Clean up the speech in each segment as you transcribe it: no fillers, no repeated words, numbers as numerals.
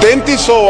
3300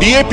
DAP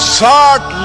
60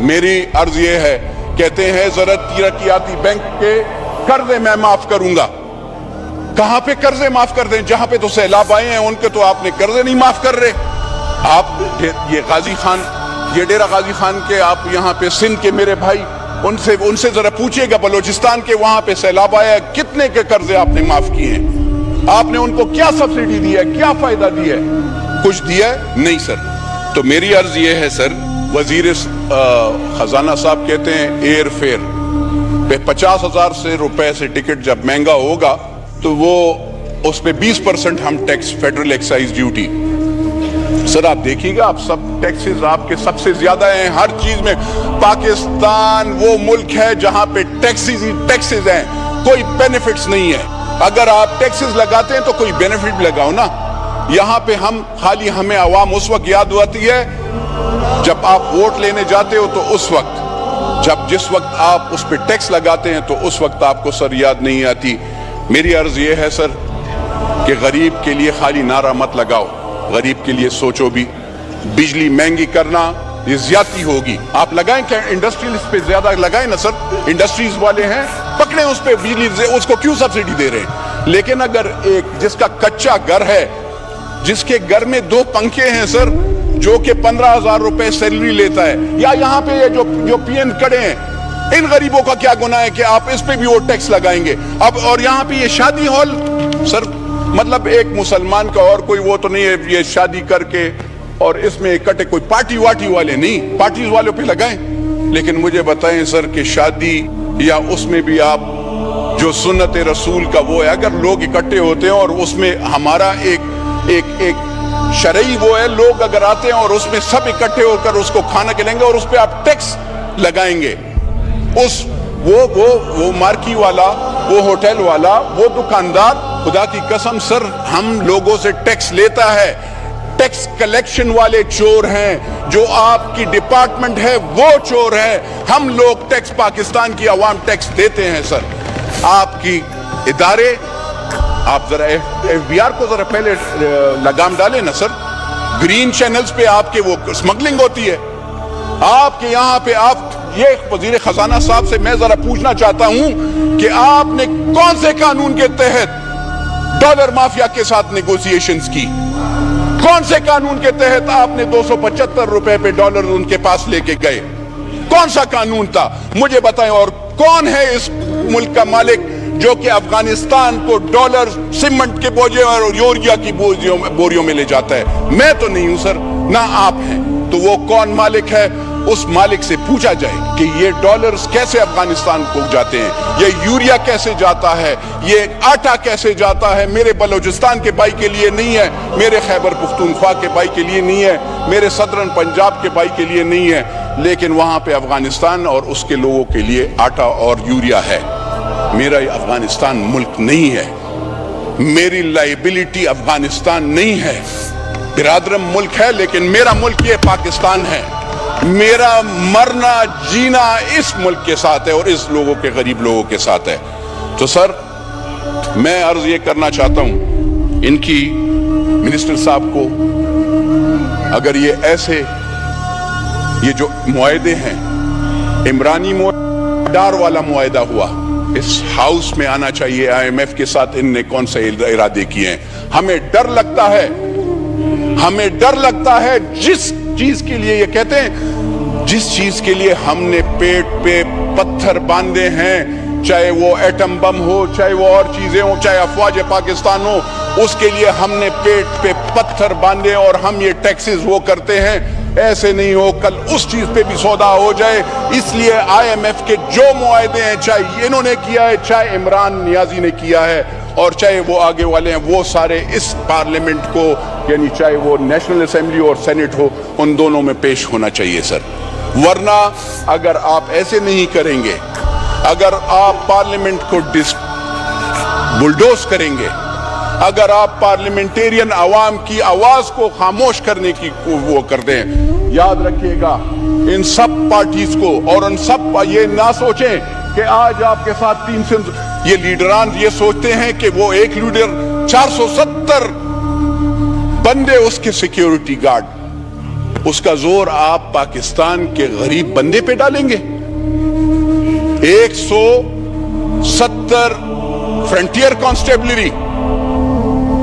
میری عرض یہ ہے, کہتے ہیں زراعت ترقیاتی بینک کے قرضے میں معاف کروں گا. کہاں پہ قرضے معاف کر دیں؟ جہاں پہ تو سیلاب آئے ہیں ان کے تو آپ نے قرضے نہیں معاف کر رہے. آپ یہ غازی خان, یہ ڈیرہ غازی خان کے, آپ یہاں پہ سندھ کے میرے بھائی, ان سے ذرا پوچھئے گا, بلوچستان کے وہاں پہ سیلاب آیا, کتنے کے قرضے آپ نے معاف کیے ہیں؟ آپ نے ان کو کیا سبسڈی دی ہے, کیا فائدہ دیا ہے؟ کچھ دیا ہے؟ نہیں سر. تو میری عرض یہ ہے سر, وزیر خزانہ صاحب کہتے ہیں ایئر فیئر پہ 50,000 روپے سے ٹکٹ جب مہنگا ہوگا تو وہ اس پہ 20% ہم ٹیکس, فیڈرل ایکسائز ڈیوٹی. سر آپ دیکھیے گا, آپ سب ٹیکسز آپ کے سب سے زیادہ ہیں ہر چیز میں. پاکستان وہ ملک ہے جہاں پہ ٹیکسز ہیں, کوئی بینیفٹس نہیں ہے. اگر آپ ٹیکسز لگاتے ہیں تو کوئی بینیفٹ لگاؤ نا. یہاں پہ خالی ہمیں عوام اس وقت یاد آتی ہے جب آپ ووٹ لینے جاتے ہو, تو اس وقت جس وقت آپ اس پہ ٹیکس لگاتے ہیں تو اس وقت آپ کو سر یاد نہیں آتی. میری عرض یہ ہے سر کہ غریب کے لیے خالی نعرہ مت لگاؤ, غریب کے لیے سوچو بھی. بجلی مہنگی کرنا یہ زیادتی ہوگی. آپ لگائیں کیا انڈسٹریز پہ زیادہ لگائیں نا سر, انڈسٹریز والے ہیں پکڑیں اس پہ بجلی, اس کو کیوں سبسڈی دے رہے ہیں؟ لیکن اگر ایک جس کا کچا گھر ہے, جس کے گھر میں 2 پنکھے ہیں سر, جو کہ 15,000 روپے سیلری لیتا ہے, یا یہاں پہ یہ جو پی این کھڑے ہیں, ان غریبوں کا کیا گناہ ہے کہ آپ اس پہ بھی وہ ٹیکس لگائیں گے؟ اب اور یہاں پہ یہ شادی ہال سر, مطلب ایک مسلمان کا اور کوئی وہ تو نہیں ہے, یہ شادی کر کے اور اس میں اکٹھے کوئی پارٹی واٹی والے نہیں, پارٹیز والوں پہ لگائیں. لیکن مجھے بتائیں سر کہ شادی یا اس میں بھی آپ جو سنت رسول کا وہ ہے, اگر لوگ اکٹھے ہوتے ہیں اور اس میں ہمارا ایک شرعی وہ ہے, لوگ اگر آتے ہیں اور اس میں سب اکٹھے ہو کر اس کو کھانا کھلائیں گے اور اس پہ آپ ٹیکس لگائیں گے, وہ مارکی والا, وہ ہوٹل والا, وہ دکاندار, خدا کی قسم سر ہم لوگوں سے ٹیکس لیتا ہے. ٹیکس کلیکشن والے چور ہیں, جو آپ کی ڈپارٹمنٹ ہے وہ چور ہے. ہم لوگ ٹیکس, پاکستان کی عوام ٹیکس دیتے ہیں سر. آپ کی ادارے, آپ ذرا ایف بی آر کو ذرا پہلے لگام ڈالیں نا سر. گرین چینلز پہ آپ کے وہ سمگلنگ ہوتی ہے. آپ کے یہاں پہ یہ وزیر خزانہ صاحب سے میں ذرا پوچھنا چاہتا ہوں کہ آپ نے کون سے قانون کے تحت ڈالر مافیا کے ساتھ نیگوسیشنز کی؟ کون سے قانون کے تحت آپ نے 275 روپے پہ ڈالر ان کے پاس لے کے گئے؟ کون سا قانون تھا مجھے بتائیں. اور کون ہے اس ملک کا مالک جو کہ افغانستان کو ڈالر سیمنٹ کے بوجھے اور یوریا کی بوریوں میں لے جاتا ہے؟ میں تو نہیں ہوں سر, نہ آپ ہیں. تو وہ کون مالک ہے؟ اس مالک سے پوچھا جائے کہ یہ ڈالرز کیسے افغانستان کو جاتے ہیں, یہ یوریا کیسے جاتا ہے, یہ آٹا کیسے جاتا ہے. میرے بلوچستان کے بھائی کے لیے نہیں ہے, میرے خیبر پختونخوا کے بھائی کے لیے نہیں ہے, میرے صدرن پنجاب کے بھائی کے لیے نہیں ہے, لیکن وہاں پہ افغانستان اور اس کے لوگوں کے لیے آٹا اور یوریا ہے. میرا یہ افغانستان ملک نہیں ہے, میری لائبلٹی افغانستان نہیں ہے. برادرم ملک ہے لیکن میرا ملک یہ پاکستان ہے. میرا مرنا جینا اس ملک کے ساتھ ہے اور اس لوگوں کے, غریب لوگوں کے ساتھ ہے. تو سر میں عرض یہ کرنا چاہتا ہوں ان کی منسٹر صاحب کو, اگر یہ ایسے یہ جو معاہدے ہیں, عمرانی ڈار والا معاہدہ ہوا, اس ہاؤس میں آنا چاہیے. آئی ایم ایف کے ساتھ ان نے کون سے ارادے کیے ہیں؟ ہمیں ڈر لگتا ہے, ہمیں ڈر لگتا ہے جس چیز کے لیے, یہ کہتے ہیں جس چیز کے لیے ہم نے پیٹ پہ پتھر باندھے ہیں, چاہے وہ ایٹم بم ہو, چاہے وہ اور چیزیں ہوں, چاہے افواج پاکستان ہو, اس کے لیے ہم نے پیٹ پہ پتھر باندھے اور ہم یہ ٹیکسز وہ کرتے ہیں. ایسے نہیں ہو کل اس چیز پہ بھی سودا ہو جائے. اس لیے آئی ایم ایف کے جو معاہدے ہیں, چاہے انہوں نے کیا ہے, چاہے عمران نیازی نے کیا ہے, اور چاہے وہ آگے والے ہیں, وہ سارے اس پارلیمنٹ کو, یعنی چاہے وہ نیشنل اسمبلی اور سینٹ ہو, ان دونوں میں پیش ہونا چاہیے سر. ورنہ اگر آپ ایسے نہیں کریں گے, اگر آپ پارلیمنٹ کو بلڈوز کریں گے, اگر آپ پارلیمنٹیرین عوام کی آواز کو خاموش کرنے کی وہ کر دیں, یاد رکھیے گا ان سب پارٹیز کو, اور ان سب یہ نہ سوچیں کہ آج آپ کے ساتھ 300 یہ لیڈران یہ سوچتے ہیں کہ وہ ایک لیڈر 470 بندے اس کے سیکیورٹی گارڈ. اس کا زور آپ پاکستان کے غریب بندے پہ ڈالیں گے؟ 170 frontier constabulary,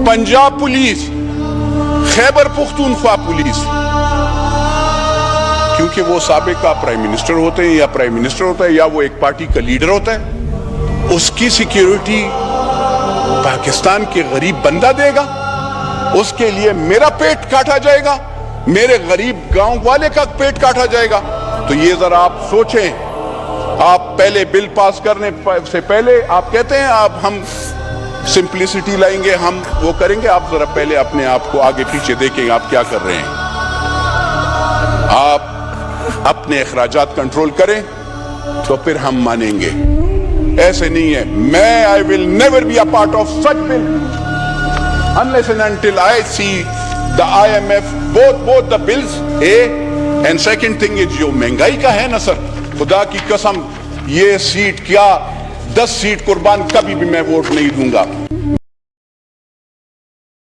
Punjab police, Khyber Pakhtunkhwa police, کیونکہ وہ سابق کا پرائم منسٹر ہوتے ہیں یا پرائم منسٹر ہوتا ہے یا وہ ایک پارٹی کا لیڈر ہوتا ہے، اس کی سیکیورٹی پاکستان کے غریب بندہ دے گا؟ اس کے لیے میرا پیٹ کاٹا جائے گا، میرے غریب گاؤں والے کا پیٹ کاٹا جائے گا؟ تو یہ ذرا آپ سوچیں. آپ پہلے بل پاس کرنے سے پہلے آپ کہتے ہیں آپ ہم سمپلسٹی لائیں گے، ہم وہ کریں گے. آپ ذرا پہلے اپنے آپ کو آگے پیچھے دیکھیں آپ کیا کر رہے ہیں. آپ اپنے اخراجات کنٹرول کریں تو پھر ہم مانیں گے. ایسے نہیں ہے. میں I will never be a part of such bill unless and until I see the IMF both the bills. And second thing is جو مہنگائی کا ہے نا سر، خدا کی قسم یہ سیٹ کیا 10 سیٹ قربان کبھی بھی میں ووٹ نہیں دوں گا.